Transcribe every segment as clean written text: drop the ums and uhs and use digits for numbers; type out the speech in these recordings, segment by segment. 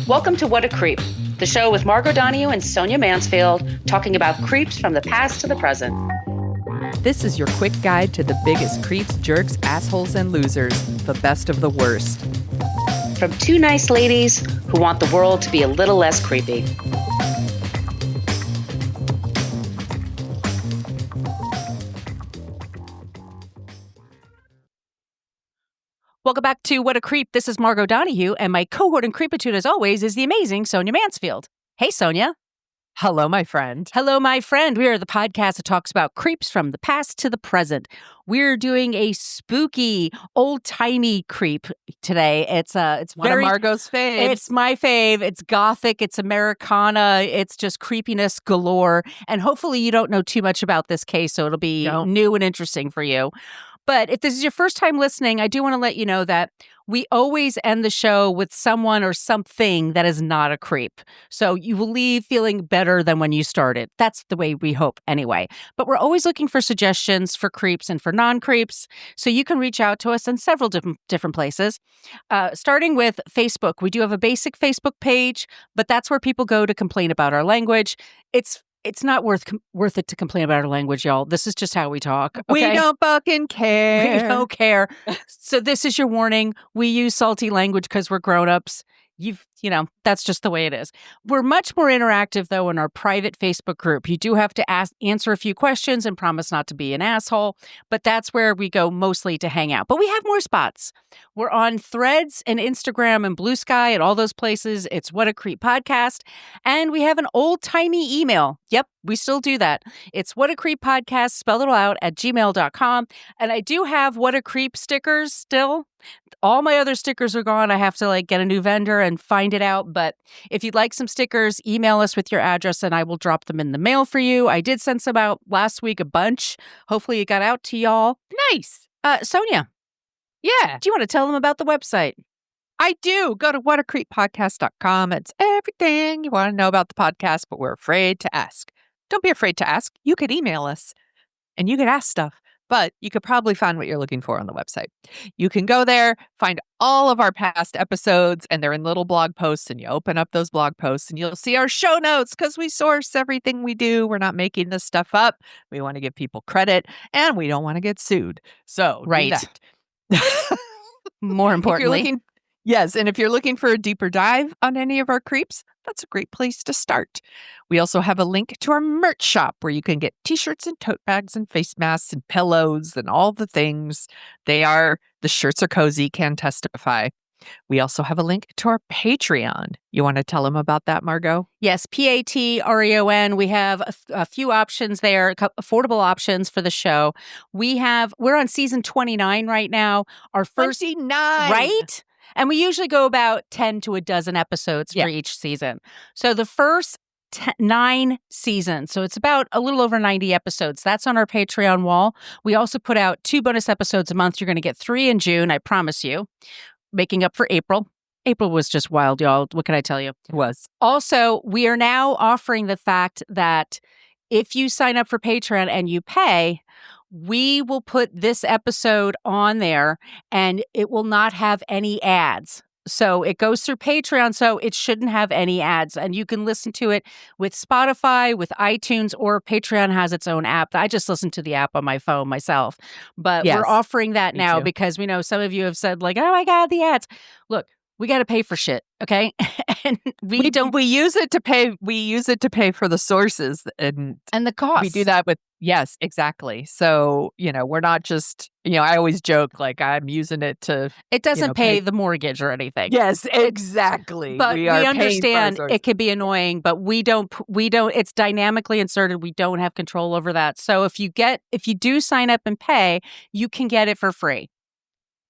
Welcome to What a Creep, the show with Margot Donohue and Sonia Mansfield, talking about creeps from the past to the present. This is your quick guide to the biggest creeps, jerks, assholes, and losers, the best of the worst. From two nice ladies who want the world to be a little less creepy. Welcome back to What a Creep. This is Margot Donohue, and my cohort in creepitude, as always, is the amazing Sonia Mansfield. Hey, Sonia. Hello, my friend. Hello, my friend. We are the podcast that talks about creeps from the past to the present. We're doing a spooky, old-timey creep today. It's one of Margot's faves. It's my fave. It's gothic. It's Americana. It's just creepiness galore. And hopefully you don't know too much about this case, so it'll be new and interesting for you. But if this is your first time listening, I do want to let you know that we always end the show with someone or something that is not a creep. So you will leave feeling better than when you started. That's the way we hope anyway. But we're always looking for suggestions for creeps and for non-creeps. So you can reach out to us in several different places. Starting with Facebook. We do have a basic Facebook page, but that's where people go to complain about our language. It's not worth it to complain about our language, y'all. This is just how we talk. Okay? We don't fucking care. We don't care. So this is your warning. We use salty language because we're grown-ups. That's just the way it is. We're much more interactive, though, in our private Facebook group. You do have to answer a few questions and promise not to be an asshole, but that's where we go mostly to hang out. But we have more spots. We're on Threads and Instagram and Blue Sky and all those places. It's What a Creep Podcast. And we have an old-timey email. Yep, we still do that. It's What a Creep Podcast, spell it all out, at gmail.com. And I do have What a Creep stickers still. All my other stickers are gone. I have to get a new vendor and find it out. But if you'd like some stickers, email us with your address and I will drop them in the mail for you. I did send some out last week, a bunch. Hopefully it got out to y'all. Nice. Sonia. Yeah. Do you want to tell them about the website? I do. Go to whatacreeppodcast.com. It's everything you want to know about the podcast, but we're afraid to ask. Don't be afraid to ask. You could email us and you could ask stuff. But you could probably find what you're looking for on the website. You can go there, find all of our past episodes, and they're in little blog posts, and you open up those blog posts, and you'll see our show notes because we source everything we do. We're not making this stuff up. We want to give people credit, and we don't want to get sued. So, right. Do that. More importantly. Yes, and if you're looking for a deeper dive on any of our creeps, that's a great place to start. We also have a link to our merch shop where you can get t-shirts and tote bags and face masks and pillows and all the things. The shirts are cozy, can testify. We also have a link to our Patreon. You want to tell them about that, Margot? Yes, Patreon. We have a few options there, affordable options for the show. We're on season 29 right now. Our first 29, right? And we usually go about 10 to a dozen episodes for each season. So the first 9 seasons, so it's about a little over 90 episodes. That's on our Patreon wall. We also put out 2 bonus episodes a month. You're going to get 3 in June, I promise you, making up for April. April was just wild, y'all. What can I tell you? It was. Also, we are now offering the fact that if you sign up for Patreon and you pay, we will put this episode on there and it will not have any ads. So it goes through Patreon, so it shouldn't have any ads. And you can listen to it with Spotify, with iTunes, or Patreon has its own app. I just listen to the app on my phone myself. But we're offering that now because we know some of you have said oh my God, the ads. Look, we got to pay for shit, okay? And we use it to pay for the sources and the costs. We do that with yes, exactly. So, we're not just, I always joke I'm using it to it doesn't pay the mortgage or anything. Yes, exactly. But we understand it could be annoying, but we don't it's dynamically inserted. We don't have control over that. So if you do sign up and pay, you can get it for free.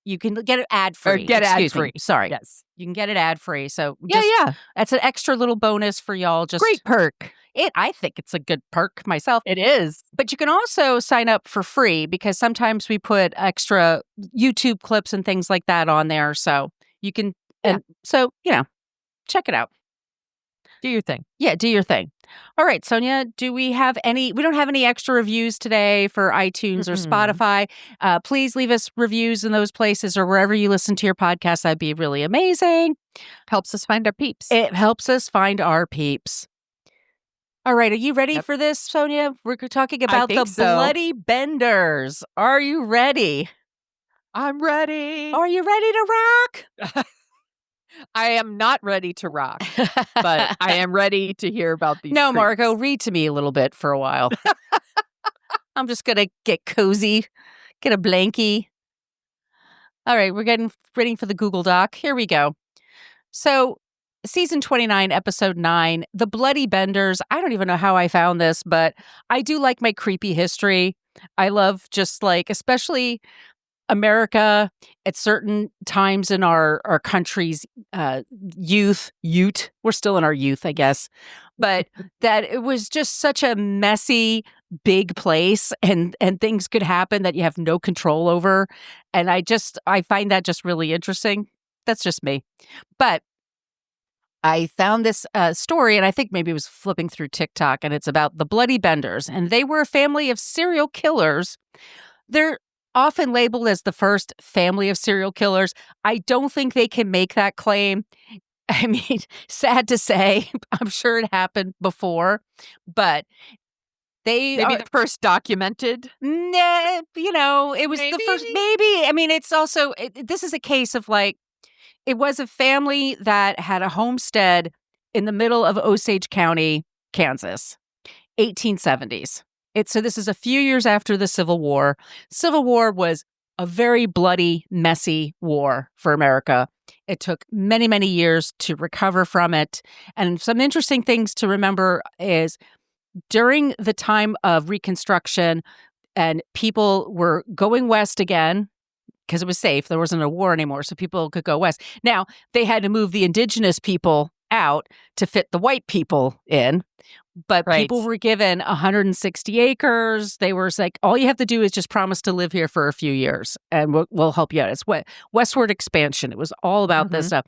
You can get it ad-free. Or get ad-free. Sorry. Yes. You can get it ad-free. So yeah. That's an extra little bonus for y'all. Just great perk. I think it's a good perk myself. It is. But you can also sign up for free because sometimes we put extra YouTube clips and things like that on there. So you can, check it out. Do your thing. Yeah, do your thing. All right, Sonia, do we have any? We don't have any extra reviews today for iTunes or Spotify. Please leave us reviews in those places or wherever you listen to your podcast. That'd be really amazing. Helps us find our peeps. It helps us find our peeps. All right, are you ready Yep. for this, Sonia? We're talking about the think so. Bloody Benders. Are you ready? I'm ready. Are you ready to rock? I am not ready to rock, but I am ready to hear about these. No, creeps. Margo, read to me a little bit for a while. I'm just going to get cozy, get a blankie. All right, we're getting ready for the Google Doc. Here we go. So, season 29, episode 9, The Bloody Benders. I don't even know how I found this, but I do like my creepy history. I love just like, especially America at certain times in our country's youth. We're still in our youth, I guess. But that it was just such a messy, big place and things could happen that you have no control over. And I find that just really interesting. That's just me. But I found this story, and I think maybe it was flipping through TikTok, and it's about the Bloody Benders. And they were a family of serial killers. They're often labeled as the first family of serial killers. I don't think they can make that claim. I mean, sad to say, I'm sure it happened before, but they Maybe are the first documented. Nah, it was the first. Maybe. I mean, it's also this is a case of like it was a family that had a homestead in the middle of Osage County, Kansas, 1870s. So this is a few years after the Civil War. Civil War was a very bloody, messy war for America. It took many, many years to recover from it. And some interesting things to remember is during the time of Reconstruction and people were going west again because it was safe. There wasn't a war anymore, so people could go west. Now, they had to move the indigenous people out to fit the white people in. But people were given 160 acres. They were like, all you have to do is just promise to live here for a few years and we'll help you out. It's westward expansion. It was all about this stuff.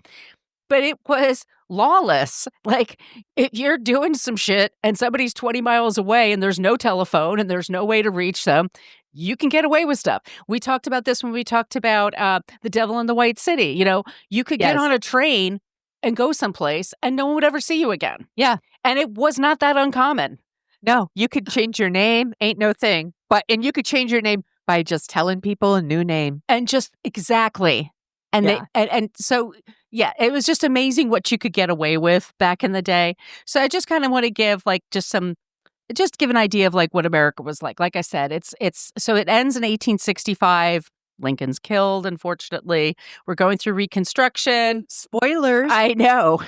But it was lawless. Like, if you're doing some shit and somebody's 20 miles away and there's no telephone and there's no way to reach them, you can get away with stuff. We talked about this when we talked about The Devil in the White City. You could get on a train and go someplace and no one would ever see you again. Yeah. And it was not that uncommon. No, you could change your name, ain't no thing. And you could change your name by just telling people a new name. And just exactly. And so, it was just amazing what you could get away with back in the day. So I just kind of want to give like just give an idea of like what America was like. Like I said, so it ends in 1865. Lincoln's killed, unfortunately. We're going through Reconstruction. Spoilers. I know.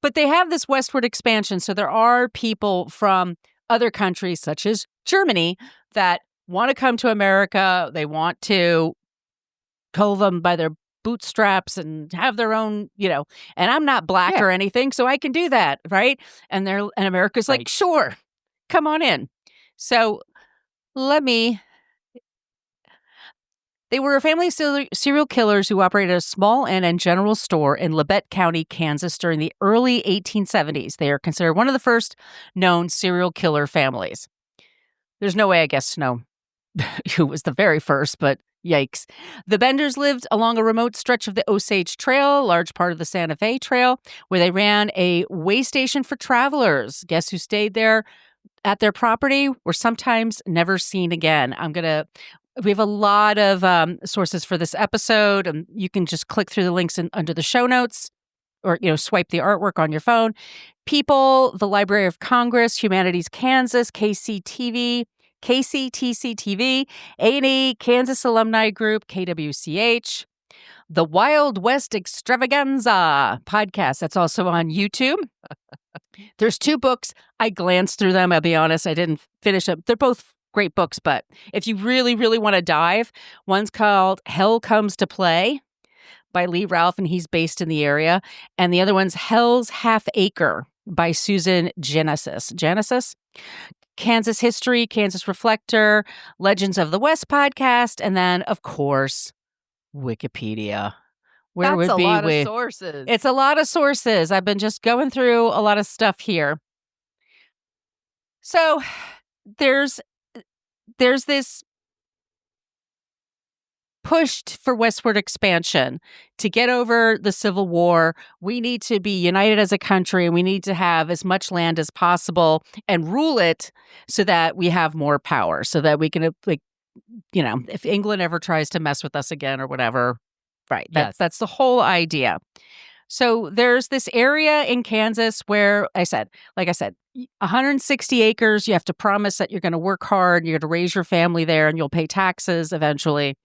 But they have this westward expansion. So there are people from other countries, such as Germany, that want to come to America. They want to pull them by their bootstraps and have their own, and I'm not black or anything, so I can do that, right? And America's like, sure, come on in. So They were a family of serial killers who operated a small inn and general store in Labette County, Kansas during the early 1870s. They are considered one of the first known serial killer families. There's no way, I guess, to know who was the very first, but yikes. The Benders lived along a remote stretch of the Osage Trail, a large part of the Santa Fe Trail, where they ran a waystation for travelers. Guess who stayed there at their property? Were sometimes never seen again. We have a lot of sources for this episode, and you can just click through the links under the show notes or, swipe the artwork on your phone. People, the Library of Congress, Humanities Kansas, KCTC TV, A&E, Kansas Alumni Group, KWCH, the Wild West Extravaganza podcast. That's also on YouTube. There's 2 books. I glanced through them. I'll be honest, I didn't finish them. They're both great books, but if you really, really want to dive, one's called Hell Comes to Play by Lee Ralph, and he's based in the area. And the other one's Hell's Half Acre by Susan Genesis. Kansas History, Kansas Reflector, Legends of the West podcast, and then, of course, Wikipedia. That's a lot of sources. It's a lot of sources. I've been just going through a lot of stuff here. So there's this pushed for westward expansion to get over the Civil War. We need to be united as a country, and we need to have as much land as possible and rule it so that we have more power, so that we can, if England ever tries to mess with us again or whatever, right? Yes. That's the whole idea. So there's this area in Kansas where like I said, 160 acres. You have to promise that you're going to work hard, you're going to raise your family there, and you'll pay taxes eventually.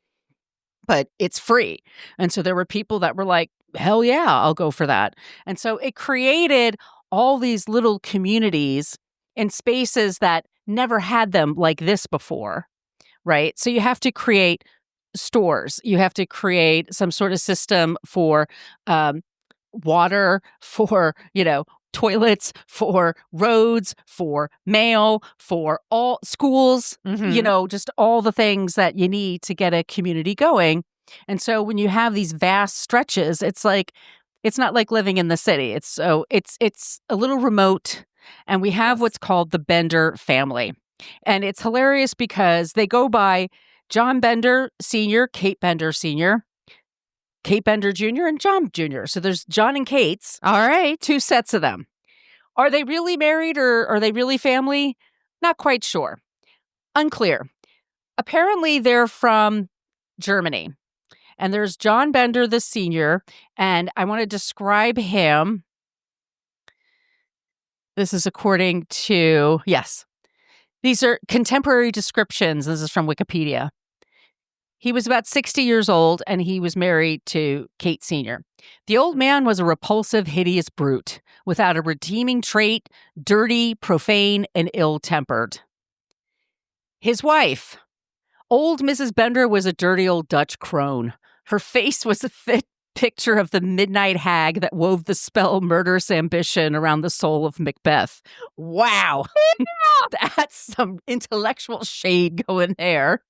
But it's free. And so there were people that were like, hell yeah, I'll go for that. And so it created all these little communities in spaces that never had them like this before, right? So you have to create stores. You have to create some sort of system for water, for, toilets, for roads, for mail, for all schools, just all the things that you need to get a community going. And so when you have these vast stretches, it's not like living in the city. It's a little remote. And we have what's called the Bender family. And it's hilarious because they go by John Bender Sr., Kate Bender Sr., Kate Bender Jr., and John Jr. So there's John and Kate's. All right. 2 sets of them. Are they really married or are they really family? Not quite sure. Unclear. Apparently they're from Germany. And there's John Bender the Sr., and I want to describe him. This is according to, yes, these are contemporary descriptions. This is from Wikipedia. He was about 60 years old, and he was married to Kate Sr. The old man was a repulsive, hideous brute, without a redeeming trait, dirty, profane, and ill-tempered. His wife, old Mrs. Bender, was a dirty old Dutch crone. Her face was a fit picture of the midnight hag that wove the spell of murderous ambition around the soul of Macbeth. Wow. That's some intellectual shade going there.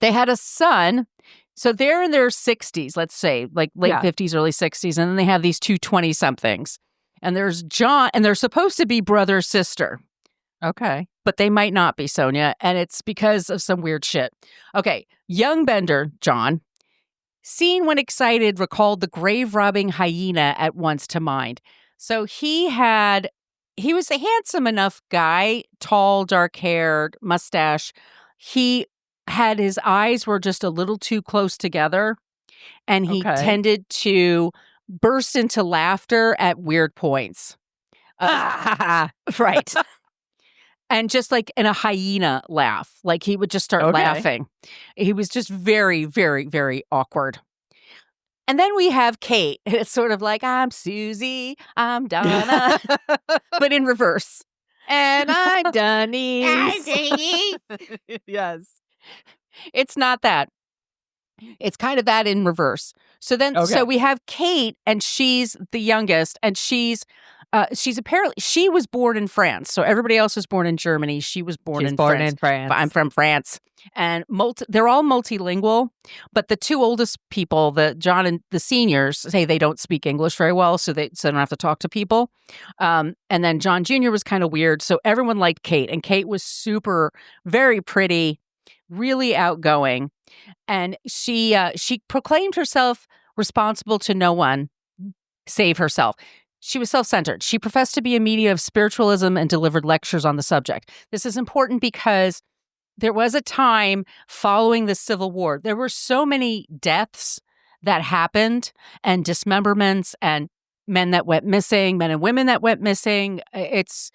They had a son. So they're in their 60s, let's say, like late 50s, early 60s. And then they have these 2 20-somethings. And there's John, and they're supposed to be brother-sister. Okay. But they might not be, Sonia. And it's because of some weird shit. Okay. Young Bender, John, seen when excited, recalled the grave-robbing hyena at once to mind. So he was a handsome enough guy, tall, dark-haired, mustache. He had his eyes were just a little too close together, and he tended to burst into laughter at weird points. Right. And just like in a hyena laugh, like he would just start laughing. He was just very, very, very awkward. And then we have Kate. It's sort of like, I'm Susie, I'm Donna, but in reverse. And I'm Denise. I'm Denise. Yes. It's not that. It's kind of that in reverse. So we have Kate, and she's the youngest, and she's apparently, she was born in France. So everybody else was born in Germany. She was born in France. I'm from France. And they're all multilingual, but the 2 oldest people, the John and the seniors, say they don't speak English very well, so they don't have to talk to people. And then John Jr. was kind of weird, so everyone liked Kate, and Kate was very pretty, really outgoing, and she proclaimed herself responsible to no one save herself. She was self-centered. She professed to be a medium of spiritualism and delivered lectures on the subject. This is important because there was a time following the Civil War. There were so many deaths that happened, and dismemberments, and men that went missing, men and women that went missing. It's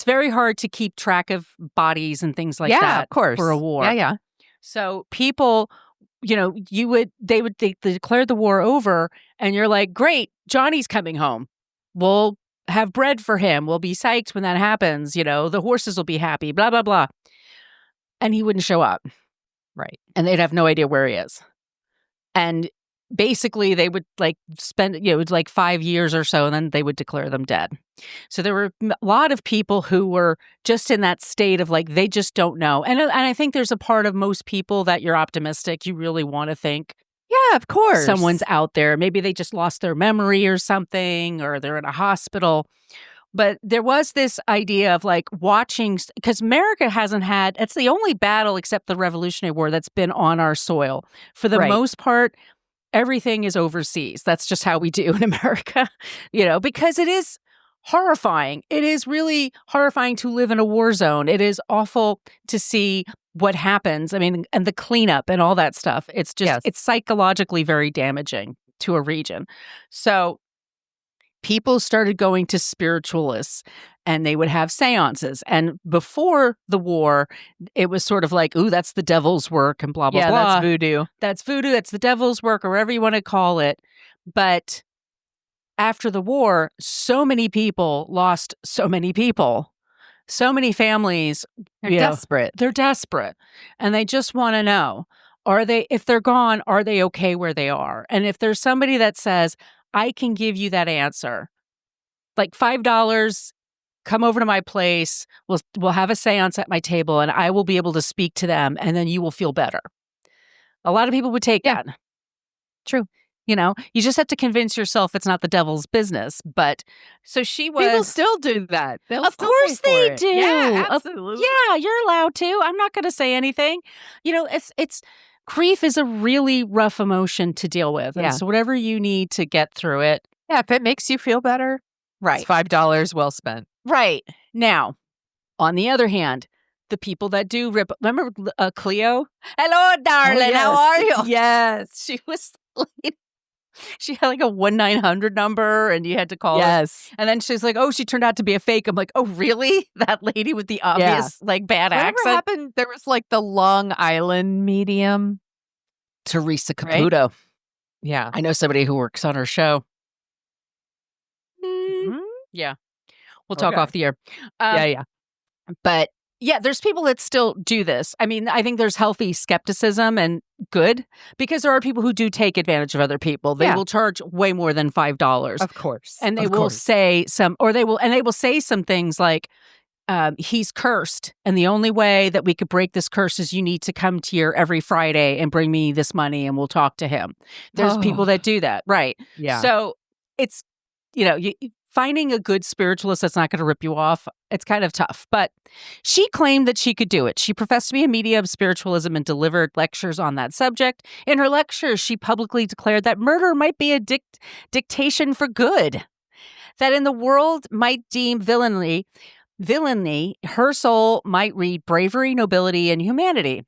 very hard to keep track of bodies and things like that, of course, for a war. Yeah. So people, they declared the war over, and you're like, great, Johnny's coming home. We'll have bread for him. We'll be psyched when that happens. The horses will be happy, blah, blah, blah. And he wouldn't show up. Right. And they'd have no idea where he is. And basically they would spend, it was 5 years or so, and then they would declare them dead. So there were a lot of people who were just in that state of they just don't know. And I think there's a part of most people that you're optimistic. You really want to think, yeah, of course, someone's out there. Maybe they just lost their memory or something, or they're in a hospital. But there was this idea of like watching, because America hasn't had, it's the only battle except the Revolutionary War that's been on our soil. For the Right. most part, everything is overseas. That's just how we do in America, because it is horrifying. It is really horrifying to live in a war zone. It is awful to see what happens. I mean, and the cleanup and all that stuff. It's just, Yes. it's psychologically very damaging to a region. So people started going to spiritualists and they would have seances. And before the war, it was sort of like, ooh, that's the devil's work and blah, blah, Yeah, blah. that's voodoo. That's voodoo. That's the devil's work or whatever you want to call it. But after the war, so many people lost so many people. So many families, They're desperate. they're desperate and they just want to know, if they're gone, are they okay where they are? And if there's somebody that says, I can give you that answer, like $5, come over to my place, we'll have a seance at my table and I will be able to speak to them and then you will feel better. A lot of people would take that. True. You just have to convince yourself it's not the devil's business. But so she was. People still do that. They'll Of still course pay for they it. do. Yeah, absolutely. Yeah, you're allowed to. I'm not going to say anything. It's grief is a really rough emotion to deal with. Yeah. And so whatever you need to get through it. Yeah, if it makes you feel better, Right. it's $5 well spent. Right. Now, on the other hand, the people that do rip. Remember Cleo? Hello, darling. How are you? Yes. She was like, she had like a 1-900 number and you had to call her. Yes. And then she's like, oh, she turned out to be a fake. I'm like, oh, really? That lady with the obvious like bad Whatever accent? happened, there was like the Long Island medium. Teresa Right? Caputo. Yeah. I know somebody who works on her show. Mhm. Yeah. We'll talk Okay. off the air. Yeah. But yeah, there's people that still do this. I mean, I think there's healthy skepticism and good because there are people who do take advantage of other people. They Yeah. will charge way more than $5. Of course. And they Of will course. say they will say some things like, he's cursed. And the only way that we could break this curse is you need to come to here every Friday and bring me this money and we'll talk to him. There's people that do that. Right. Yeah. So it's, finding a good spiritualist that's not going to rip you off, it's kind of tough. But she claimed that she could do it. She professed to be a medium of spiritualism and delivered lectures on that subject. In her lectures, she publicly declared that murder might be a dictation for good, that in the world might deem villainy, her soul might read bravery, nobility, and humanity.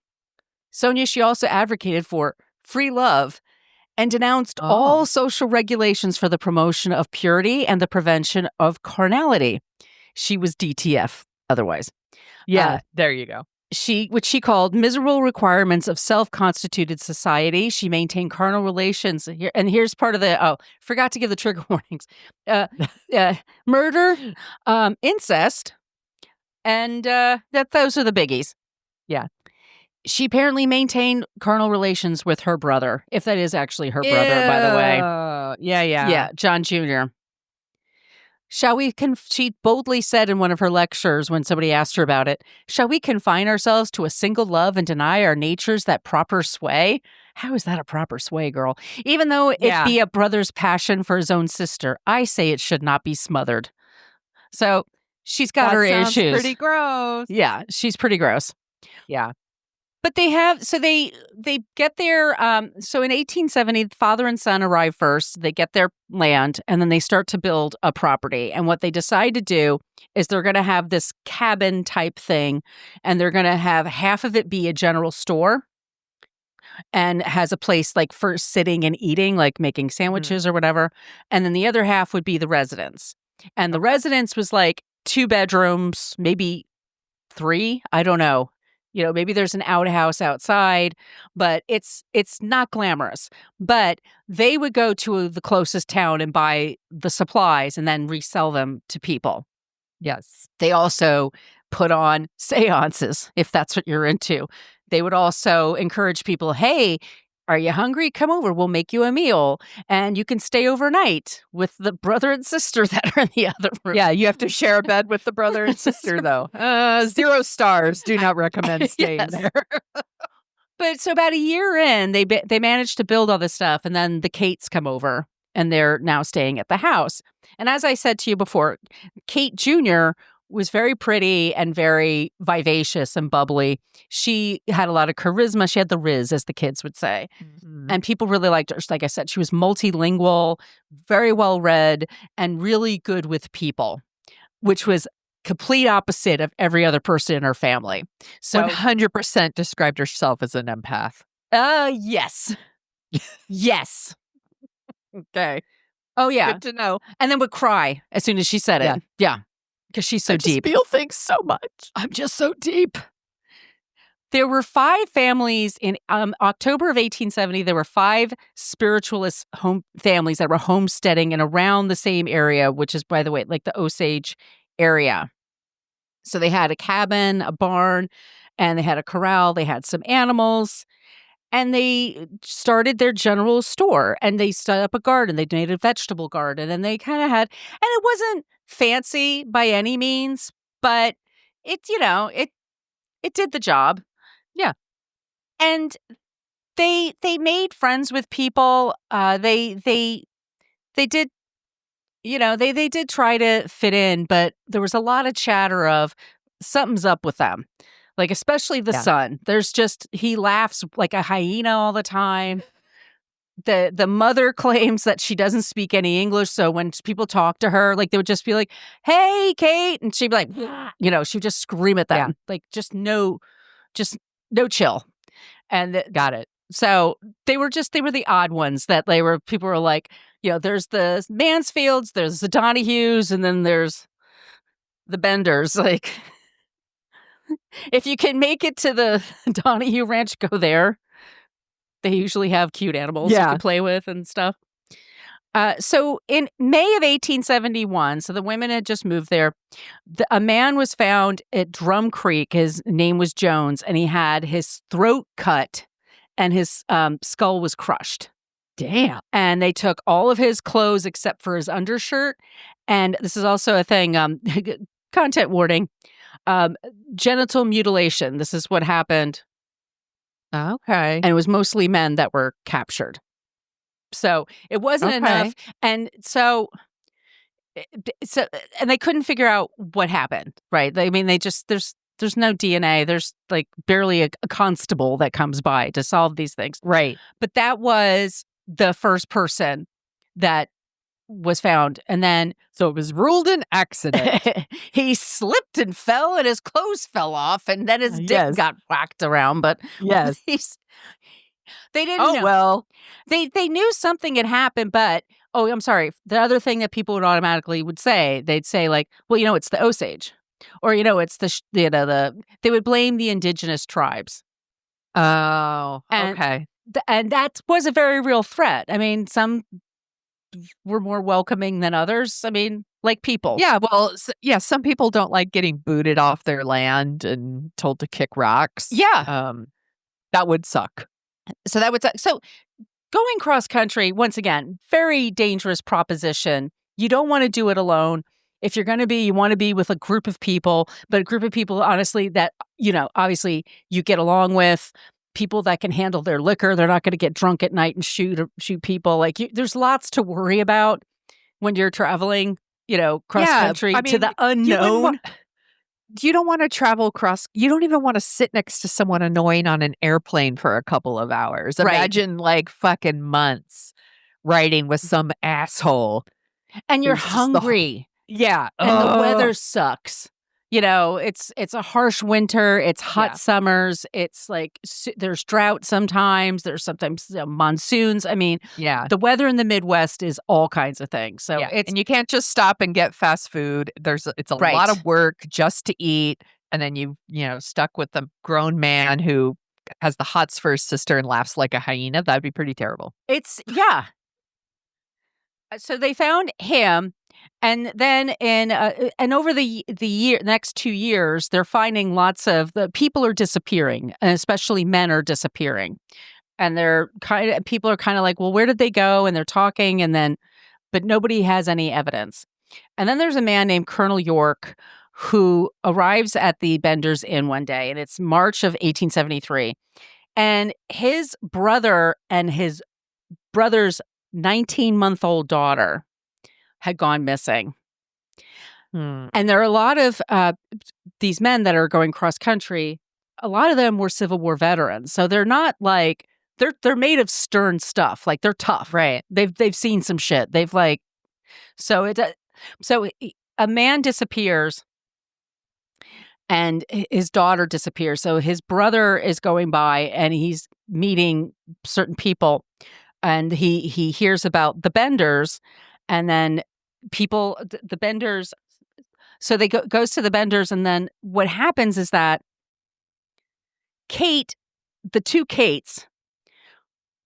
Sonia, she also advocated for free love and denounced all social regulations for the promotion of purity and the prevention of carnality. She was DTF otherwise. Yeah. There you go. Which she called miserable requirements of self-constituted society. She maintained carnal relations. And here's part of forgot to give the trigger warnings. Murder, incest, and those are the biggies. Yeah. She apparently maintained carnal relations with her brother, if that is actually her brother, by the way. Yeah. Yeah, John Jr. She boldly said in one of her lectures when somebody asked her about it, shall we confine ourselves to a single love and deny our natures that proper sway? How is that a proper sway, girl? Even though it be a brother's passion for his own sister, I say it should not be smothered. So she's got her sounds issues. pretty gross. Yeah, she's pretty gross. Yeah. But they get their, so in 1870, father and son arrive first, they get their land, and then they start to build a property. And what they decide to do is they're going to have this cabin type thing, and they're going to have half of it be a general store and has a place like for sitting and eating, like making sandwiches or whatever. And then the other half would be the residence. And the residence was like 2 bedrooms, maybe 3, I don't know. Maybe there's an outhouse outside, but it's not glamorous. But they would go to the closest town and buy the supplies and then resell them to people. Yes. They also put on seances, if that's what you're into. They would also encourage people, hey, are you hungry? Come over. We'll make you a meal. And you can stay overnight with the brother and sister that are in the other room. Yeah, you have to share a bed with the brother and sister, though. 0 stars. Do not recommend staying there. But so about a year in, they managed to build all this stuff. And then the Cates come over. and they're now staying at the house. And as I said to you before, Kate Jr. was very pretty and very vivacious and bubbly. She had a lot of charisma. She had the riz, as the kids would say. Mm-hmm. And people really liked her. Like I said, she was multilingual, very well read, and really good with people, which was complete opposite of every other person in her family. So 100% described herself as an empath. yes. Yes. Okay. Oh, yeah. Good to know. And then would cry as soon as she said it. Yeah. Because she's so I just deep. feel things so much. I'm just so deep. There were 5 families in October of 1870. There were 5 spiritualist families that were homesteading in around the same area, which is, by the way, like the Osage area. So they had a cabin, a barn, and they had a corral. They had some animals. And they started their general store, and they set up a garden. They made a vegetable garden, and they kind of had, and it wasn't fancy by any means, but it did the job. Yeah. And they made friends with people. They did, they did try to fit in, but there was a lot of chatter of something's up with them. Like, especially the son. He laughs like a hyena all the time. The mother claims that she doesn't speak any English. So when people talk to her, like, they would just be like, "Hey, Kate." And she'd be like, she would just scream at them. Yeah. Like, just no chill. And Got it. so they were the odd ones that people were like, there's the Mansfields, there's the Donahues, and then there's the Benders. Like, if you can make it to the Donahue Ranch, go there. They usually have cute animals you can play with and stuff. So in May of 1871, so the women had just moved there, a man was found at Drum Creek. His name was Jones, and he had his throat cut and his skull was crushed. Damn. And they took all of his clothes except for his undershirt. And this is also a thing, content warning. Genital mutilation. This is what happened. Okay. And it was mostly men that were captured. So it wasn't enough. And so and they couldn't figure out what happened, right? I mean, there's no DNA. There's like barely a constable that comes by to solve these things. Right. But that was the first person that was found. And then So it was ruled an accident. he slipped and fell and his clothes fell off and then his dick got whacked around. But Yes. they didn't know. Well. They knew something had happened, but I'm sorry. The other thing that people would automatically they'd say like, well, it's the Osage, or it's they would blame the indigenous tribes. Oh, And- okay. And that was a very real threat. I mean, some were more welcoming than others. I mean, like people. Yeah, well, some people don't like getting booted off their land and told to kick rocks. Yeah. That would suck. So that would so going cross country, once again, very dangerous proposition. You don't want to do it alone. If you're going to be, you want to be with a group of people, but a group of people, honestly, that, obviously you get along with, people that can handle their liquor. They're not going to get drunk at night and shoot people. Like, there's lots to worry about when you're traveling, cross country to the unknown. You don't want to travel across. You don't even want to sit next to someone annoying on an airplane for a couple of hours. Right. Imagine like fucking months riding with some asshole. And you're It's just hungry. Yeah. And the weather sucks. It's a harsh winter. It's hot summers. It's like there's drought sometimes. There's sometimes monsoons. I mean, the weather in the Midwest is all kinds of things. So and you can't just stop and get fast food. It's a lot of work just to eat, and then you stuck with a grown man who has the hots for his sister and laughs like a hyena. That'd be pretty terrible. So they found him. And then and over the next 2 years, they're finding lots of the people are disappearing, and especially men are disappearing. And people are kind of like, well, where did they go? And they're talking, but nobody has any evidence. And then there's a man named Colonel York who arrives at the Bender's Inn one day, and it's March of 1873. And his brother and his brother's 19-month-old daughter had gone missing. Hmm. And there are a lot of these men that are going cross country. A lot of them were Civil War veterans, so they're not like they're made of stern stuff. Like they're tough, Right. They've seen some shit. They've like so it so a man disappears and his daughter disappears. So his brother is going by and he's meeting certain people, and he hears about the Benders, and then the Benders. So they goes to the Benders, and then what happens is that the two Kates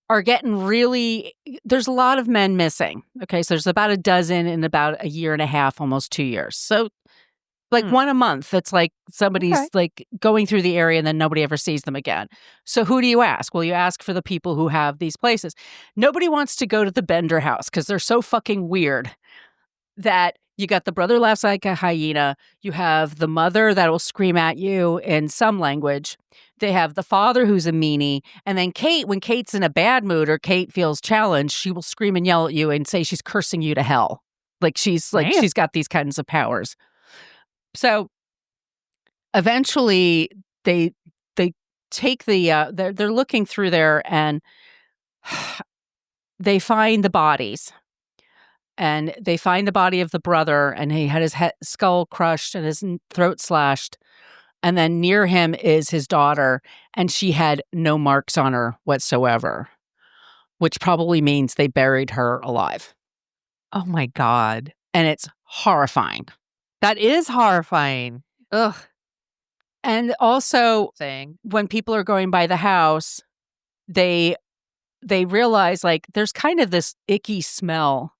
are getting really. There's a lot of men missing. Okay, so there's about a dozen in about a year and a half, almost 2 years. So like one a month. It's like somebody's like going through the area and then nobody ever sees them again. So who do you ask? Well, you ask for the people who have these places. Nobody wants to go to the Bender house because they're so fucking weird that you got the brother laughs like a hyena. You have the mother that will scream at you in some language. They have the father who's a meanie. And then Kate, when Kate's in a bad mood or Kate feels challenged, she will scream and yell at you and say she's cursing you to hell. She's got these kinds of powers. So eventually they take they're looking through there and they find the bodies. And they find the body of the brother, and he had his skull crushed and his throat slashed. And then near him is his daughter, and she had no marks on her whatsoever, which probably means they buried her alive. Oh my God. And it's horrifying. That is horrifying. Ugh. And also, Saying. when people are going by the house, they realize like there's kind of this icky smell.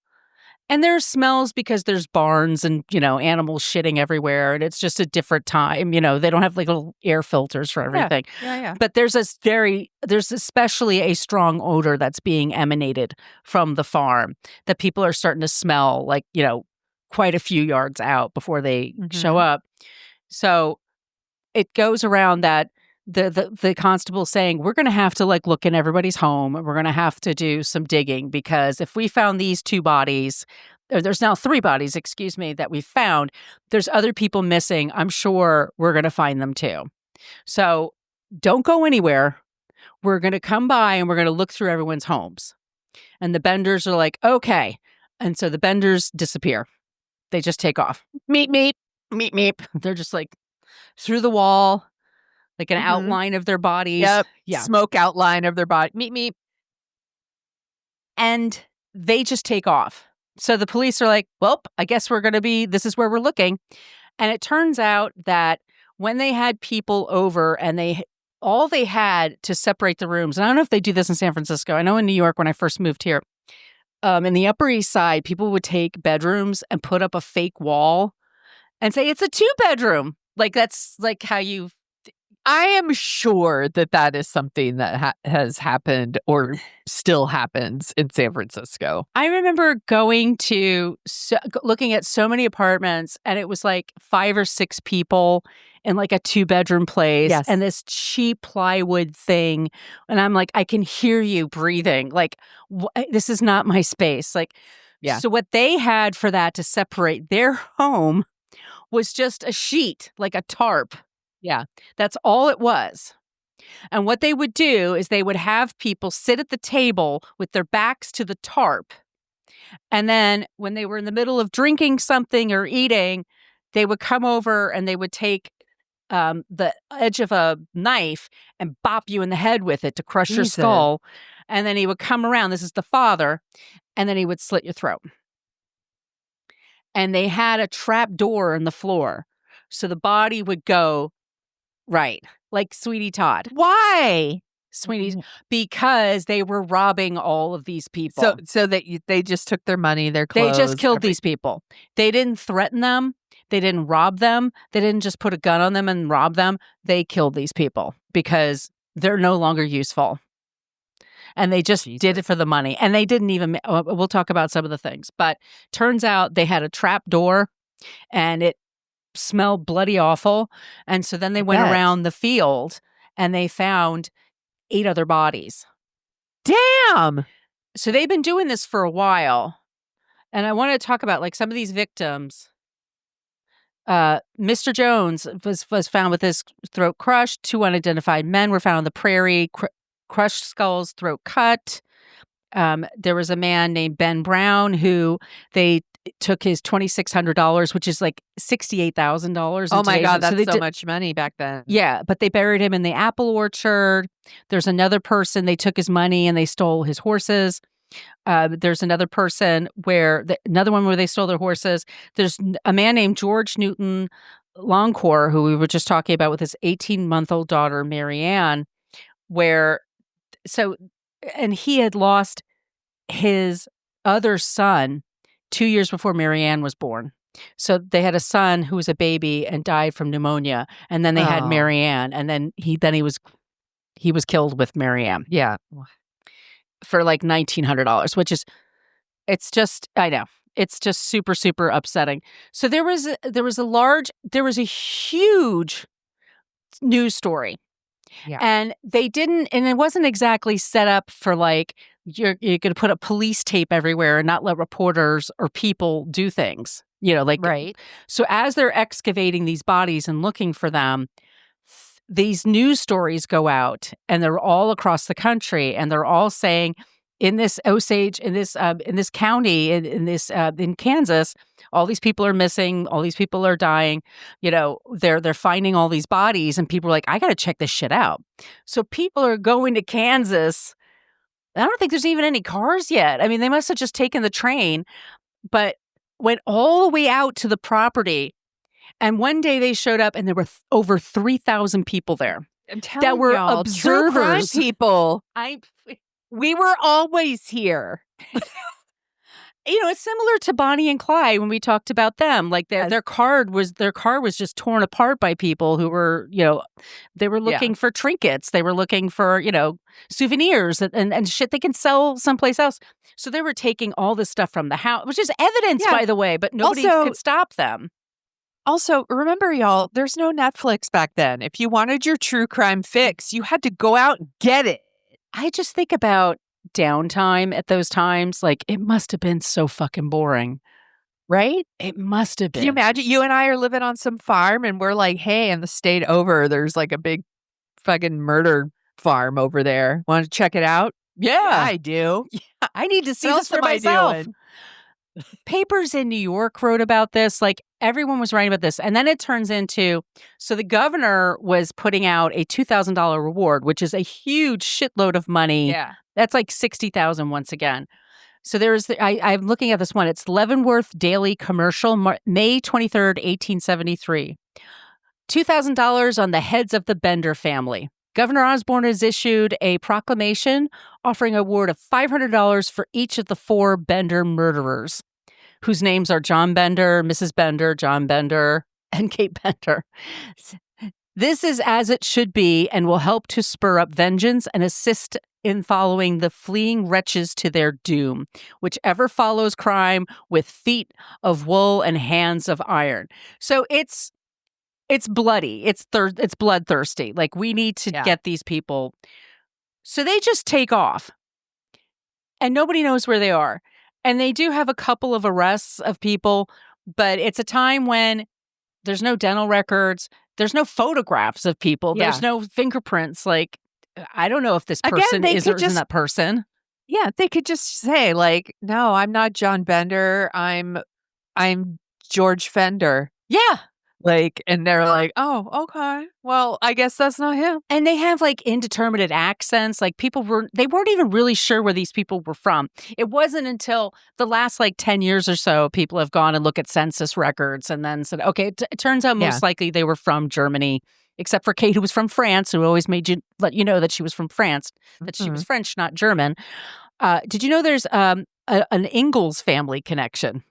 And there's smells because there's barns and, animals shitting everywhere. And it's just a different time. They don't have like little air filters for everything. Yeah. But there's especially a strong odor that's being emanated from the farm that people are starting to smell like, quite a few yards out before they show up. So it goes around that the constable saying, we're going to have to like look in everybody's home. We're going to have to do some digging because if we found these two bodies, or there's now 3 bodies, excuse me, that we found, there's other people missing. I'm sure we're going to find them too. So don't go anywhere. We're going to come by and we're going to look through everyone's homes. And the Benders are like, okay. And so the Benders disappear. They just take off. Meep, meep, meep, meep. They're just like through the wall. Like an outline of their bodies. Yep. Yeah. Smoke outline of their body. Meep, meep. And they just take off. So the police are like, well, I guess this is where we're looking. And it turns out that when they had people over and all they had to separate the rooms, and I don't know if they do this in San Francisco. I know in New York when I first moved here, in the Upper East Side, people would take bedrooms and put up a fake wall and say, it's a 2-bedroom. Like that's like how you... I am sure that is something that has happened or still happens in San Francisco. I remember going to looking at so many apartments, and it was like 5 or 6 people in like a 2-bedroom place, and this cheap plywood thing. And I'm like, I can hear you breathing. Like, this is not my space. Like, So what they had for that to separate their home was just a sheet, like a tarp. Yeah, that's all it was. And what they would do is they would have people sit at the table with their backs to the tarp. And then when they were in the middle of drinking something or eating, they would come over and they would take the edge of a knife and bop you in the head with it to crush your skull. And then he would come around. This is the father. And then he would slit your throat. And they had a trap door in the floor. So the body would go right, like Sweetie Todd. Why? Because they were robbing all of these people. So that they just took their money, their clothes. They just killed these people. They didn't threaten them. They didn't rob them. They didn't just put a gun on them and rob them. They killed these people because they're no longer useful. And they just did it for the money. And they didn't even, we'll talk about some of the things. But turns out they had a trap door and it smelled bloody awful. And so then they went around the field and they found 8 other bodies. Damn. So they've been doing this for a while. And I want to talk about like some of these victims. Mr. Jones was found with his throat crushed. 2 unidentified men were found on the prairie, crushed skulls, throat cut. There was a man named Ben Brown who they took his $2,600, which is like $68,000. Oh my God, that's so so much money back then. Yeah, but they buried him in the apple orchard. There's another person, they took his money and they stole his horses. There's another person another one where they stole their horses. There's a man named George Newton Longcore, who we were just talking about with his 18-month-old daughter, Marianne, and he had lost his other son 2 years before Marianne was born. So they had a son who was a baby and died from pneumonia, and then they had Marianne, and then he was killed with Marianne. Yeah. For like $1,900, which is, I know, it's just super, super upsetting. So there was a huge news story. Yeah. And it wasn't exactly set up for like, you're going to put a police tape everywhere and not let reporters or people do things, like, right. So as they're excavating these bodies and looking for them, these news stories go out and they're all across the country and they're all saying in this Osage, in this county, in Kansas, all these people are missing, all these people are dying, they're finding all these bodies and people are like, I got to check this shit out. So people are going to Kansas. I don't think there's even any cars yet. I mean, they must have just taken the train, but went all the way out to the property. And one day they showed up and there were over 3,000 people there. I'm telling that were y'all, true crime observers. people. We were always here. It's similar to Bonnie and Clyde when we talked about them. Like their car was just torn apart by people who were, they were looking for trinkets. They were looking for, souvenirs and shit they can sell someplace else. So they were taking all this stuff from the house, which is evidence, by the way, but nobody could stop them. Also, remember, y'all, there's no Netflix back then. If you wanted your true crime fix, you had to go out and get it. I just think about downtime at those times. Like, it must have been so fucking boring. Right? It must have been. Can you imagine? You and I are living on some farm and we're like, hey, in the state over, there's like a big fucking murder farm over there. Want to check it out? Yeah, I do. Yeah, I need to see What this else for am I myself. doing? Papers in New York wrote about this. Like, everyone was writing about this. And then it turns into, so the governor was putting out a $2,000 reward, which is a huge shitload of money. Yeah. That's like $60,000 once again. So I'm looking at this one. It's Leavenworth Daily Commercial, May 23rd, 1873. $2,000 on the heads of the Bender family. Governor Osborne has issued a proclamation offering a award of $500 for each of the 4 Bender murderers, whose names are John Bender, Mrs. Bender, John Bender, and Kate Bender. This is as it should be and will help to spur up vengeance and assist in following the fleeing wretches to their doom, whichever follows crime with feet of wool and hands of iron. So it's bloody. It's bloodthirsty. Like, we need to get these people. So they just take off. And nobody knows where they are. And they do have a couple of arrests of people, but it's a time when there's no dental records. There's no photographs of people. Yeah. There's no fingerprints. Like, I don't know if this person is or isn't that person. Yeah, they could just say, like, no, I'm not John Bender. I'm George Fender. Yeah. Like, and they're like, oh, okay. Well, I guess that's not him. And they have like indeterminate accents. Like, they weren't even really sure where these people were from. It wasn't until the last like 10 years or so, people have gone and looked at census records and then said, okay, it turns out most likely they were from Germany, except for Kate, who was from France, who always let you know that she was from France, that she was French, not German. Did you know there's an Ingalls family connection?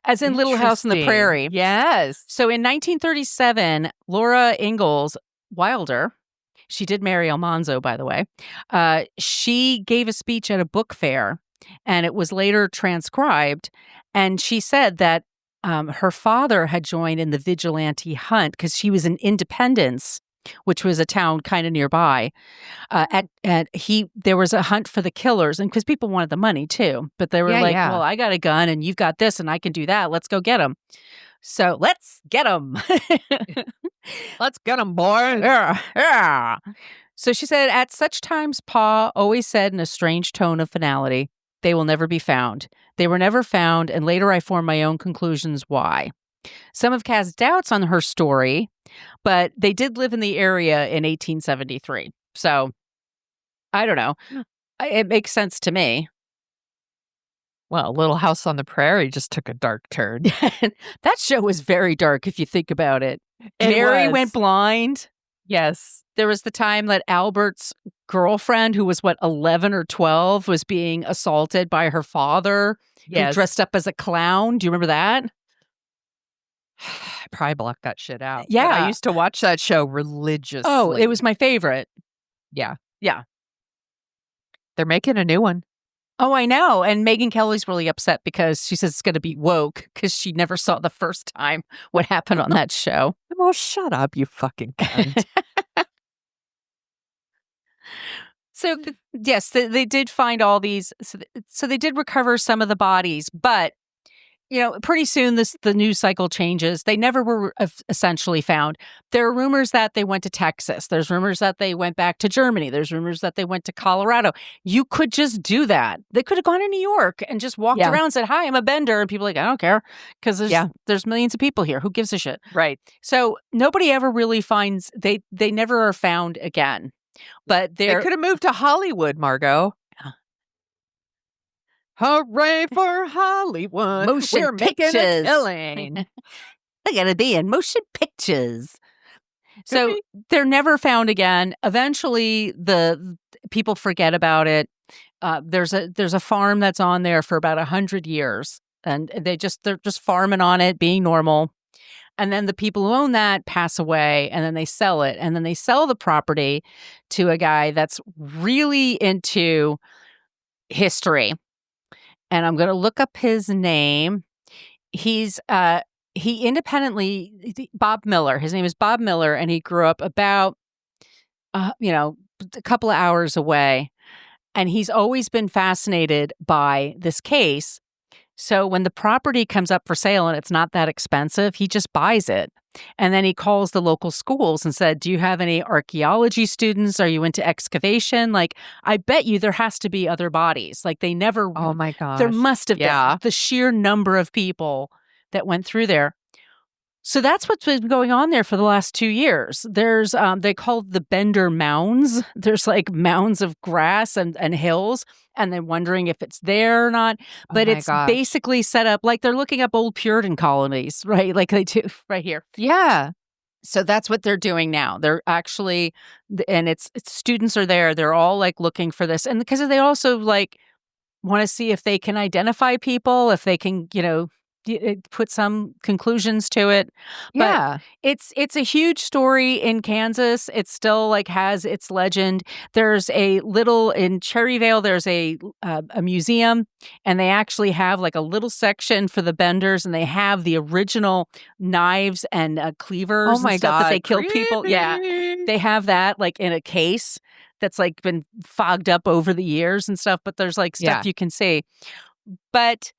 As in Little House on the Prairie. Yes. So in 1937, Laura Ingalls Wilder, she did marry Almanzo, by the way, she gave a speech at a book fair, and it was later transcribed. And she said that her father had joined in the vigilante hunt because she was in Independence which was a town kind of nearby. There was a hunt for the killers, and because people wanted the money too, but they were Yeah. well, I got a gun and you've got this and I can do that. Let's go get them. So let's get them. Let's get them, boys. Yeah. So she said, at such times, Pa always said in a strange tone of finality, they will never be found. They were never found, and later I formed my own conclusions why. Some have cast doubts on her story, but they did live in the area in 1873. So I don't know. It makes sense to me. Well, Little House on the Prairie just took a dark turn. That show was very dark if you think about it. Mary went blind. Yes. There was the time that Albert's girlfriend, who was 11 or 12, was being assaulted by her father, who dressed up as a clown. Do you remember that? I probably blocked that shit out. Yeah. But I used to watch that show religiously. Oh, it was my favorite. Yeah. Yeah. They're making a new one. Oh, I know. And Megyn Kelly's really upset because she says it's going to be woke because she never saw the first time what happened on that show. Well, shut up, you fucking cunt. So, yes, they did find all these. So they did recover some of the bodies, but pretty soon the news cycle changes. They never were essentially found. There are rumors that they went to Texas. There's rumors that they went back to Germany. There's rumors that they went to Colorado. You could just do that. They could have gone to New York and just walked around and said, "Hi, I'm a bender," and people are like, "I don't care," because there's millions of people here. Who gives a shit? Right. So nobody ever really finds. They never are found again. But they could have moved to Hollywood, Margot. Hooray for Hollywood. We're making a killing. I gotta be in motion pictures. So they're never found again. Eventually, the people forget about it. There's a farm that's on there for about 100 years, and they're just farming on it, being normal. And then the people who own that pass away, and then they sell it, and then they sell the property to a guy that's really into history. And I'm going to look up his name. He's he independently, Bob Miller. His name is Bob Miller, and he grew up about a couple of hours away. And he's always been fascinated by this case. So when the property comes up for sale and it's not that expensive, he just buys it. And then he calls the local schools and said, "Do you have any archaeology students? Are you into excavation? Like, I bet you there has to be other bodies." Like, they never. Oh my gosh. There must have been the sheer number of people that went through there. So that's what's been going on there for the last 2 years. There's, they call the Bender Mounds. There's like mounds of grass and hills, and they're wondering if it's there or not. But it's basically set up like they're looking up old Puritan colonies, right? Like they do right here. Yeah. So that's what they're doing now. They're actually, and it's students are there. They're all like looking for this. And because they also like want to see if they can identify people, if they can, put some conclusions to it. But it's a huge story in Kansas. It still like has its legend. There's a little in Cherryvale. There's a museum, and they actually have like a little section for the Benders, and they have the original knives and cleavers and stuff that they killed people. Yeah, they have that like in a case that's like been fogged up over the years and stuff. But there's like stuff you can see, but.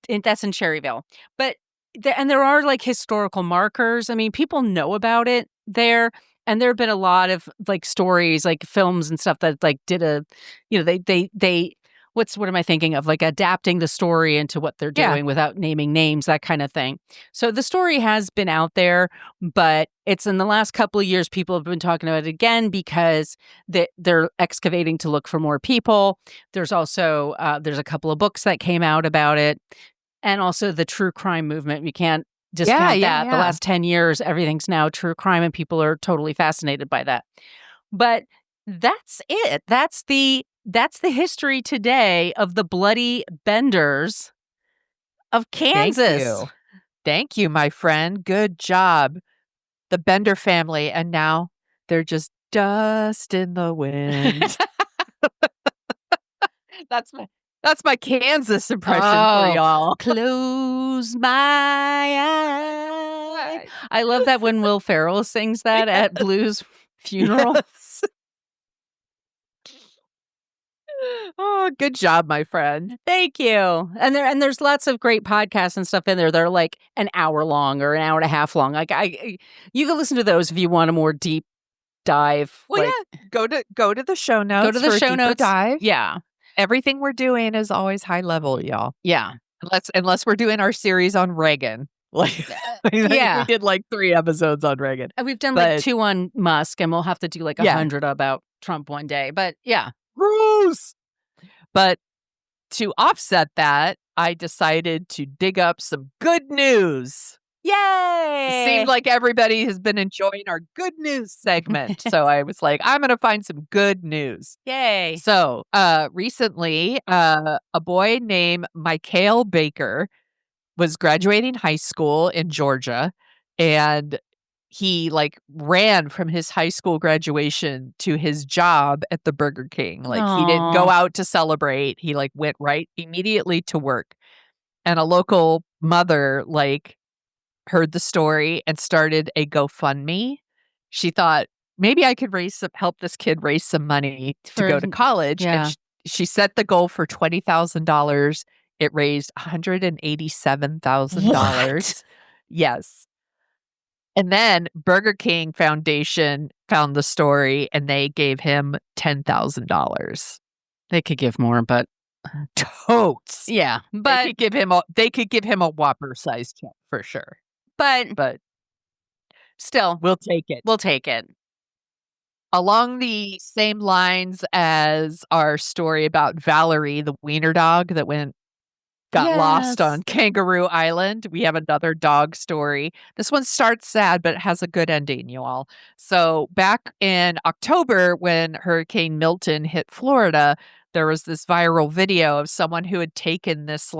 That's in Cherryville. But there are like historical markers. I mean, people know about it there. And there have been a lot of like stories, like films and stuff that like did they what am I thinking of? Like adapting the story into what they're doing without naming names, that kind of thing. So the story has been out there, but it's in the last couple of years, people have been talking about it again because they're excavating to look for more people. There's also, there's a couple of books that came out about it, and also the true crime movement. We can't discount that. The last 10 years, everything's now true crime, and people are totally fascinated by that. But that's it. That's the history today of the bloody Benders of Kansas. Thank you, my friend. Good job. The Bender family, and now they're just dust in the wind. That's my Kansas impression for y'all. Close my eyes. I love that when Will Ferrell sings that at Blues funeral. Yes. Oh, good job, my friend. Thank you. And there's lots of great podcasts and stuff in there. They're like an hour long or an hour and a half long. Like you can listen to those if you want a more deep dive. Well, like, yeah, go to the show notes. Go to the for a show deeper notes. dive. Yeah. Everything we're doing is always high level, y'all. Yeah. Unless we're doing our series on Reagan. Like, I think yeah. we did like 3 episodes on Reagan. We've done But- like 2 on Musk, and we'll have to do like 100 about Trump one day. But yeah. Gross. But to offset that, I decided to dig up some good news. Yay! It seemed like everybody has been enjoying our good news segment. So I was like, I'm going to find some good news. Yay. So recently, a boy named Michael Baker was graduating high school in Georgia, and he like ran from his high school graduation to his job at the Burger King. Like he didn't go out to celebrate. He like went right immediately to work. And a local mother like heard the story and started a GoFundMe. She thought maybe I could help this kid raise some money to go to college. yeah. And she set the goal for $20,000. It raised $187,000. What? Yes. And then Burger King Foundation found the story and they gave him $10,000. They could give more, but Totes. yeah. They But could give him a Whopper sized check for sure. But still, we'll take it. we'll take it. Along the same lines as our story about Valerie, the wiener dog that got lost Yes. on Kangaroo Island, we have another dog story. This one starts sad, but it has a good ending, you all. So back in October, when Hurricane Milton hit Florida, there was this viral video of someone who had taken this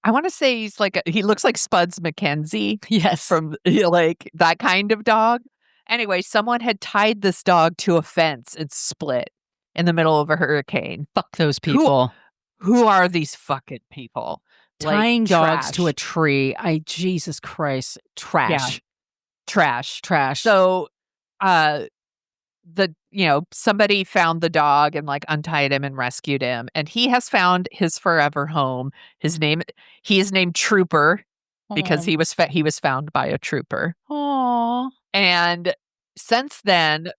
I want to say he looks like Spuds McKenzie. Yes. From like that kind of dog. Anyway, someone had tied this dog to a fence and split in the middle of a hurricane. Fuck those people. Who are these fucking people? Tying Like, dogs to trash. a tree. Jesus Christ. Trash. Trash. Trash. So somebody found the dog and like untied him and rescued him, and he has found his forever home. He is named Trooper because he was found by a trooper. Aww. And since then,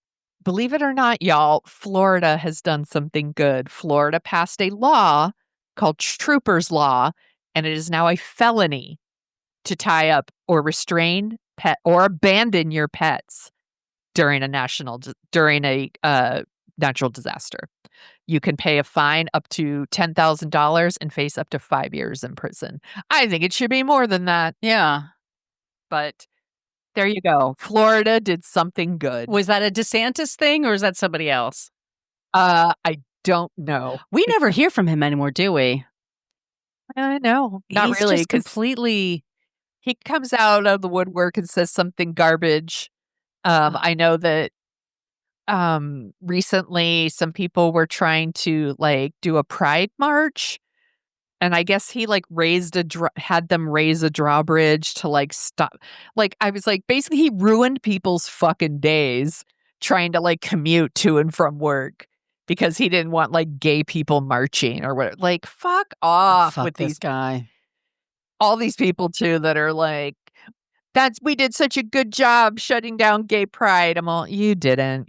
believe it or not, y'all, Florida has done something good. Florida passed a law called Trooper's Law, and it is now a felony to tie up or restrain pet or abandon your pets during a natural disaster. You can pay a fine up to $10,000 and face up to 5 years in prison. I think it should be more than that, Yeah. but there you go. Florida did something good. Was that a DeSantis thing or is that somebody else? I don't know. We never hear from him anymore, do we? I know. Not He's really. just 'Cause completely. he comes out of the woodwork and says something garbage. I know that recently some people were trying to like do a pride march, and I guess he like had them raise a drawbridge to like stop. Like I was like, basically he ruined people's fucking days trying to like commute to and from work because he didn't want like gay people marching or whatever. Like fuck off Fuck with this guy. all these people too that are like, we did such a good job shutting down gay pride. I'm all, you didn't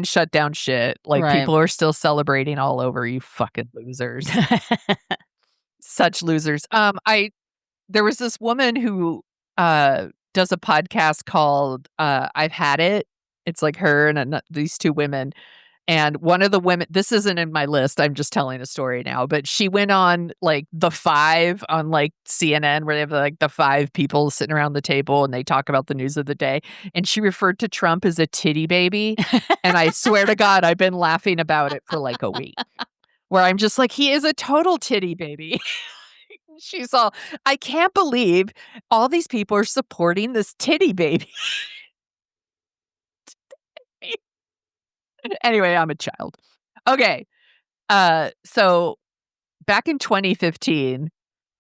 shut down shit. Like Right. people are still celebrating all over, you fucking losers. Such losers. There was this woman who does a podcast called I've Had It. It's like her and these 2 women. And one of the women, this isn't in my list, I'm just telling a story now, but she went on like The Five on like CNN where they have like the 5 people sitting around the table and they talk about the news of the day. And she referred to Trump as a titty baby. And I swear to God, I've been laughing about it for like a week. Where I'm just like, he is a total titty baby. She's all, I can't believe all these people are supporting this titty baby. Anyway, I'm a child. Okay. So back in 2015,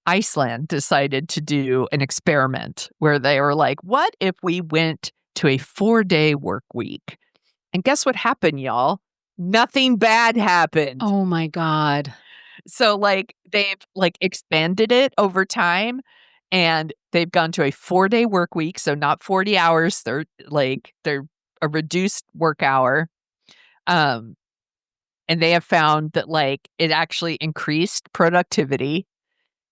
Iceland decided to do an experiment where they were like, what if we went to a 4-day work week? And guess what happened, y'all? Nothing bad happened. Oh my God. So like they've like expanded it over time and they've gone to a 4-day work week. So not 40 hours. They're a reduced work hour. And they have found that like it actually increased productivity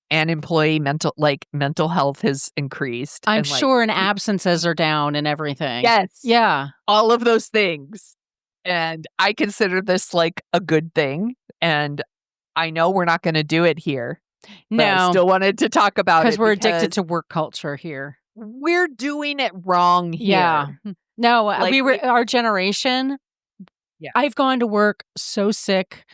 and employee mental health has increased. I'm and, like, sure and absences are down and everything. Yes. Yeah. All of those things. And I consider this like a good thing. And I know we're not going to do it here. But I No, still wanted to talk about it because we're addicted to work culture here. we're doing it wrong here. Yeah. No, Like, our generation. Yeah. I've gone to work so sick.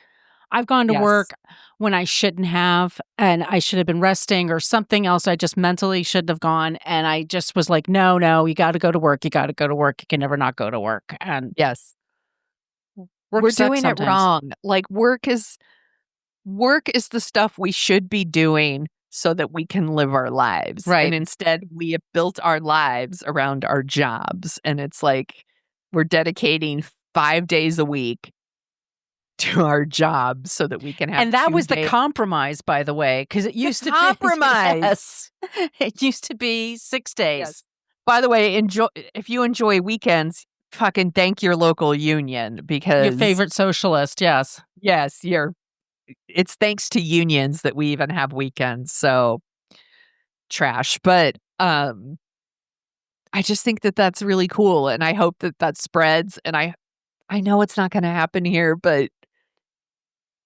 I've gone to Yes. work when I shouldn't have, and I should have been resting or something else. I just mentally shouldn't have gone. And I just was like, no, you got to go to work. You got to go to work. You can never not go to work. And Yes. work We're sucks doing it sometimes. wrong. Like work is the stuff we should be doing so that we can live our lives. Right. And instead we have built our lives around our jobs. And it's like we're dedicating 5 days a week to our jobs so that we can have And that 2 was the days. compromise, by the way, because it used to compromise. be yes. It used to be 6 days. Yes. By the way, if you enjoy weekends, fucking thank your local union because Your favorite socialist, yes. Yes, it's thanks to unions that we even have weekends. So trash, but I just think that that's really cool, and I hope that that spreads. And I know it's not going to happen here, but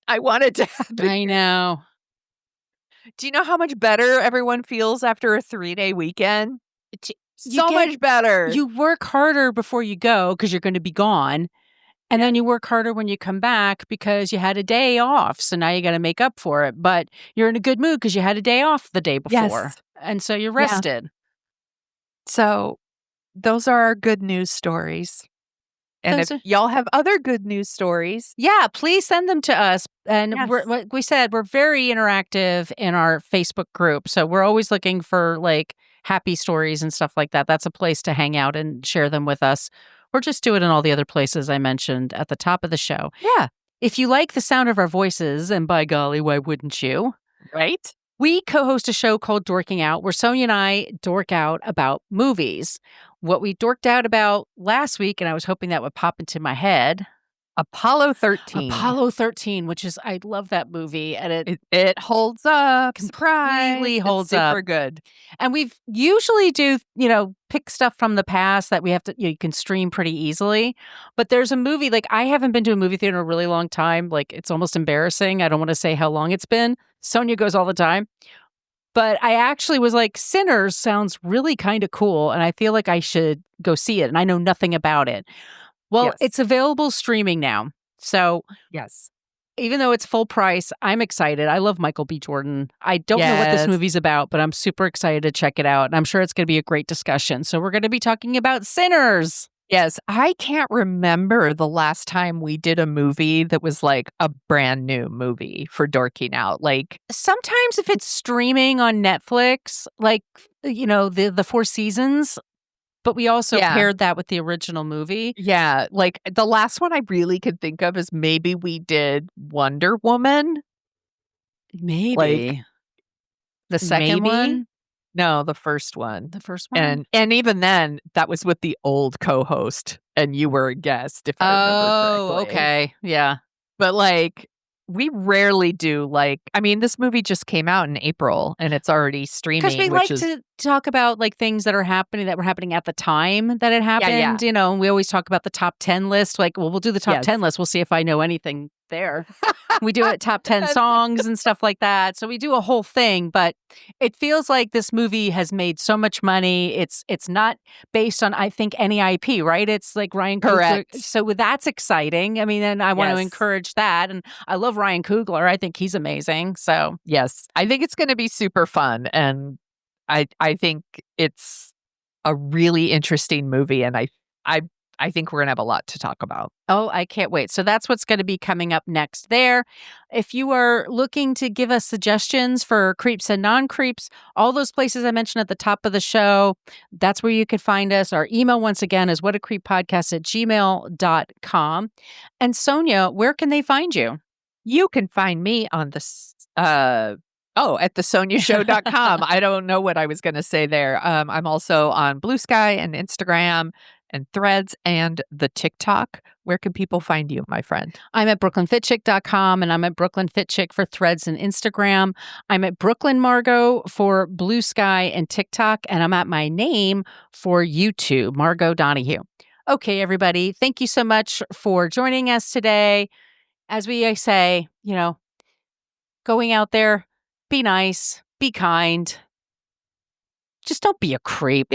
I want it to happen. I know. Do you know how much better everyone feels after a 3-day weekend? You Much better. You work harder before you go because you're going to be gone. And then you work harder when you come back because you had a day off. So now you got to make up for it. But you're in a good mood because you had a day off the day before. Yes. And so you're rested. So those are our good news stories. And Those if y'all have other good news stories, Yeah, please send them to us. And Yes. like we said, we're very interactive in our Facebook group. So we're always looking for like happy stories and stuff like that. That's a place to hang out and share them with us. Or just do it in all the other places I mentioned at the top of the show. yeah, If you like the sound of our voices, and by golly, why wouldn't you? right? We co-host a show called Dorking Out, where Sonia and I dork out about movies. What we dorked out about last week, and I was hoping that would pop into my head, Apollo 13. Apollo 13, which is, I love that movie, and It holds up. completely Surprise. holds It's up. super good. And we've usually do, pick stuff from the past that we have to, you can stream pretty easily. But there's a movie, like I haven't been to a movie theater in a really long time. Like it's almost embarrassing. I don't want to say how long it's been. Sonia goes all the time. But I actually was like, Sinners sounds really kind of cool. And I feel like I should go see it. And I know nothing about it. Well, Yes. It's available streaming now. So Yes. even though it's full price, I'm excited. I love Michael B. Jordan. I don't know what this Yes. movie's about, but I'm super excited to check it out. And I'm sure it's going to be a great discussion. So we're going to be talking about Sinners. Yes. I can't remember the last time we did a movie that was like a brand new movie for Dorking Out. Like, Sometimes if it's streaming on Netflix, like, the 4 seasons, but we also Yeah. paired that with the original movie. yeah, like the last one I really could think of is maybe we did Wonder Woman. Maybe. The second Maybe. one? No, the first one. The first one? And even then, that was with the old co-host, and you were a guest, if I remember correctly. Okay. Yeah. But like, we rarely do this movie just came out in April, and it's already streaming. Because we which like is, to talk about like things that were happening at the time that it happened, yeah. and we always talk about the top 10 list. Like, well, we'll do the top Yes. 10 list. We'll see if I know anything there. We do it top 10 songs and stuff like that. So we do a whole thing, but it feels like this movie has made so much money. It's not based on, I think, any IP, right? It's like Ryan Coogler. Correct. So that's exciting. I mean, and I want to Yes. encourage that. And I love Ryan Coogler. I think he's amazing. So yes, I think it's going to be super fun, and I think it's a really interesting movie, and I I think we're going to have a lot to talk about. Oh, I can't wait. So that's what's going to be coming up next there. If you are looking to give us suggestions for creeps and non-creeps, all those places I mentioned at the top of the show, that's where you could find us. Our email, once again, is whatacreeppodcast@gmail.com. And Sonia, where can they find you? You can find me on the at thesoniashow.com. I don't know what I was going to say there. I'm also on Blue Sky and Instagram and Threads and the TikTok. Where can people find you, my friend? I'm at brooklynfitchick.com, and I'm at brooklynfitchick for Threads and Instagram. I'm at Brooklyn Margot for Blue Sky and TikTok, and I'm at my name for YouTube, Margot Donahue. Okay, everybody, thank you so much for joining us today. As we say, going out there, be nice, be kind. Just don't be a creep.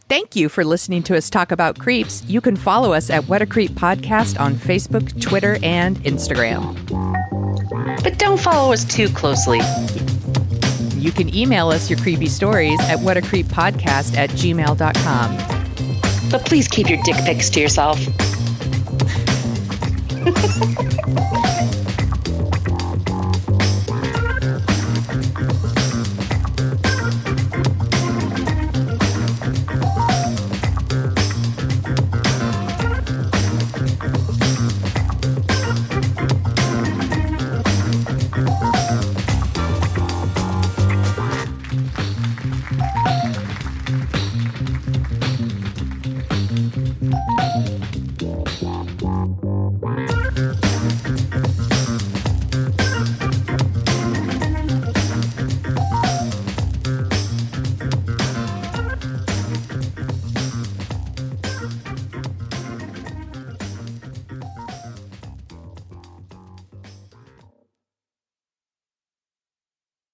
Thank you for listening to us talk about creeps. You can follow us at What a Creep Podcast on Facebook, Twitter, and Instagram. But don't follow us too closely. You can email us your creepy stories at whatacreeppodcast@gmail.com. But please keep your dick pics to yourself.